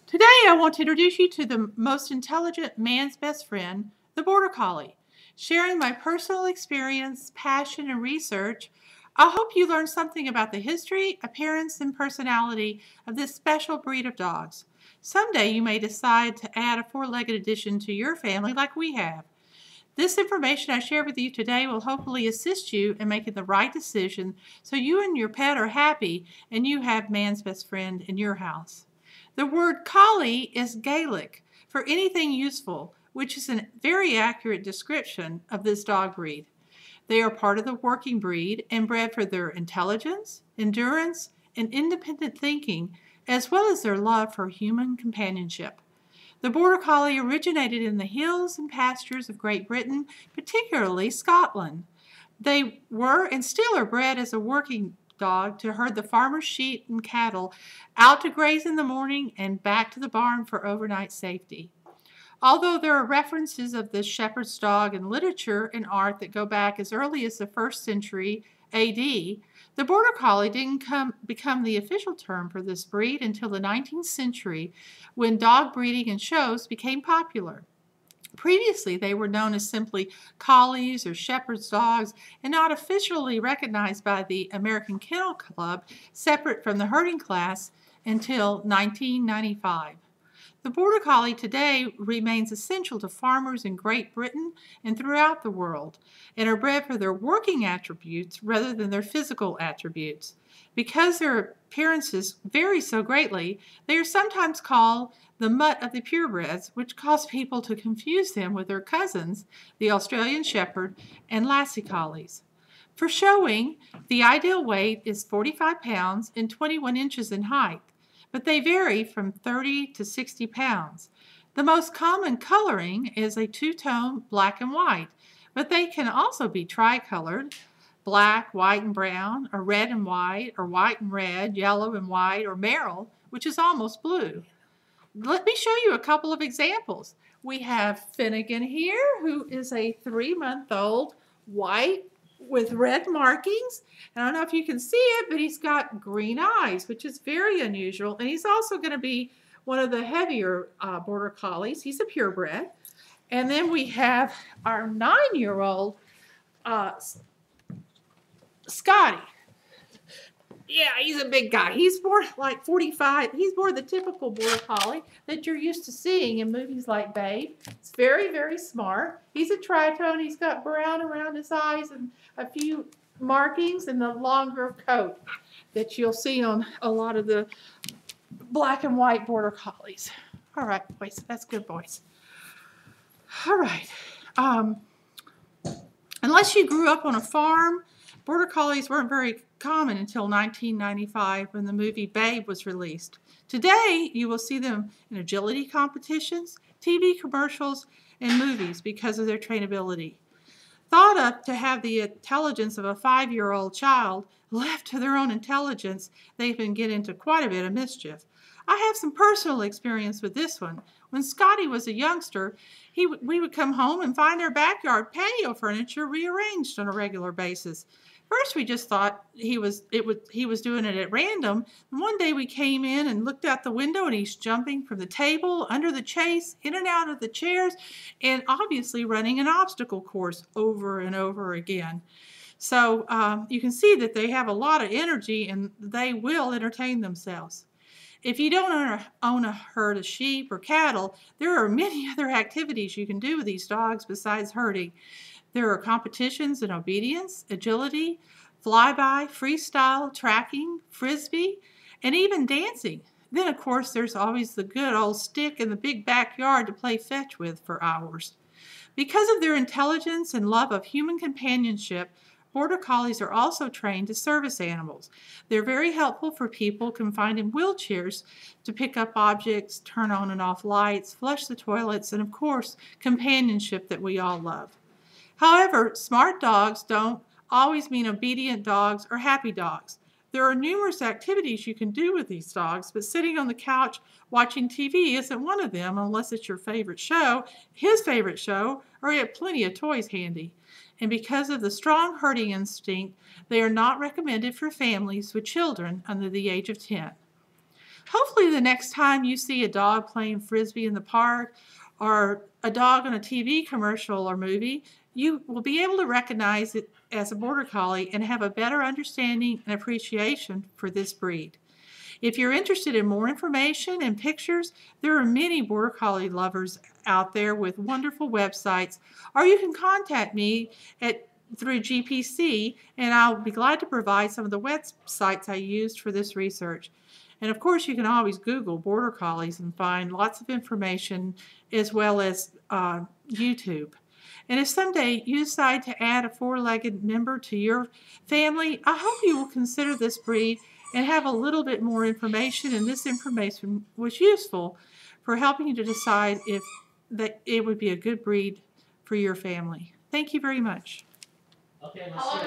Today I want to introduce you to the most intelligent man's best friend, the Border Collie. Sharing my personal experience, passion, and research, I hope you learn something about the history, appearance, and personality of this special breed of dogs. Someday you may decide to add a four-legged addition to your family like we have. This information I share with you today will hopefully assist you in making the right decision so you and your pet are happy and you have man's best friend in your house. The word collie is Gaelic for anything useful, which is a very accurate description of this dog breed. They are part of the working breed and bred for their intelligence, endurance, and independent thinking, as well as their love for human companionship. The Border Collie originated in the hills and pastures of Great Britain, particularly Scotland. They were and still are bred as a working dog to herd the farmer's sheep and cattle out to graze in the morning and back to the barn for overnight safety. Although there are references of the shepherd's dog in literature and art that go back as early as the 1st century AD, the Border Collie didn't become the official term for this breed until the 19th century when dog breeding and shows became popular. Previously, they were known as simply collies or shepherd's dogs and not officially recognized by the American Kennel Club, separate from the herding class, until 1995. The Border Collie today remains essential to farmers in Great Britain and throughout the world, and are bred for their working attributes rather than their physical attributes. Because their appearances vary so greatly, they are sometimes called the mutt of the purebreds, which cause people to confuse them with their cousins, the Australian Shepherd and Lassie Collies. For showing, the ideal weight is 45 pounds and 21 inches in height, but they vary from 30 to 60 pounds. The most common coloring is a two-tone black and white, but they can also be tricolored, black, white, and brown, or red and white, or white and red, yellow and white, or merle, which is almost blue. Let me show you a couple of examples. We have Finnegan here, who is a 3-month-old white with red markings. I don't know if you can see it, but he's got green eyes, which is very unusual. And he's also going to be one of the heavier Border Collies. He's a purebred. And then we have our 9-year-old Scotty. Yeah, he's a big guy. He's more like 45. He's more the typical Border Collie that you're used to seeing in movies like Babe. He's very, very smart. He's a tritone. He's got brown around his eyes and a few markings and the longer coat that you'll see on a lot of the black and white Border Collies. All right, boys. That's good, boys. All right. Unless you grew up on a farm, Border Collies weren't very common until 1995 when the movie Babe was released. Today, you will see them in agility competitions, TV commercials, and movies because of their trainability. Thought up to have the intelligence of a 5-year-old child, left to their own intelligence, they can get into quite a bit of mischief. I have some personal experience with this one. When Scotty was a youngster, we would come home and find our backyard patio furniture rearranged on a regular basis. First, we just thought he was doing it at random. And one day we came in and looked out the window, and he's jumping from the table, under the chase, in and out of the chairs, and obviously running an obstacle course over and over again. So you can see that they have a lot of energy, and they will entertain themselves. If you don't own a herd of sheep or cattle, there are many other activities you can do with these dogs besides herding. There are competitions in obedience, agility, flyby, freestyle, tracking, frisbee, and even dancing. Then, of course, there's always the good old stick in the big backyard to play fetch with for hours. Because of their intelligence and love of human companionship, Border Collies are also trained as service animals. They're very helpful for people confined in wheelchairs to pick up objects, turn on and off lights, flush the toilets, and, of course, companionship that we all love. However, smart dogs don't always mean obedient dogs or happy dogs. There are numerous activities you can do with these dogs, but sitting on the couch watching TV isn't one of them unless it's your favorite show, his favorite show, or you have plenty of toys handy. And because of the strong herding instinct, they are not recommended for families with children under the age of 10. Hopefully the next time you see a dog playing frisbee in the park or a dog on a TV commercial or movie, you will be able to recognize it as a Border Collie and have a better understanding and appreciation for this breed. If you're interested in more information and pictures, there are many Border Collie lovers out there with wonderful websites, or you can contact me through GPC, and I'll be glad to provide some of the websites I used for this research. And of course, you can always Google Border Collies and find lots of information, as well as YouTube. And if someday you decide to add a four-legged member to your family, I hope you will consider this breed and have a little bit more information, and this information was useful for helping you to decide if that it would be a good breed for your family. Thank you very much. Okay, let's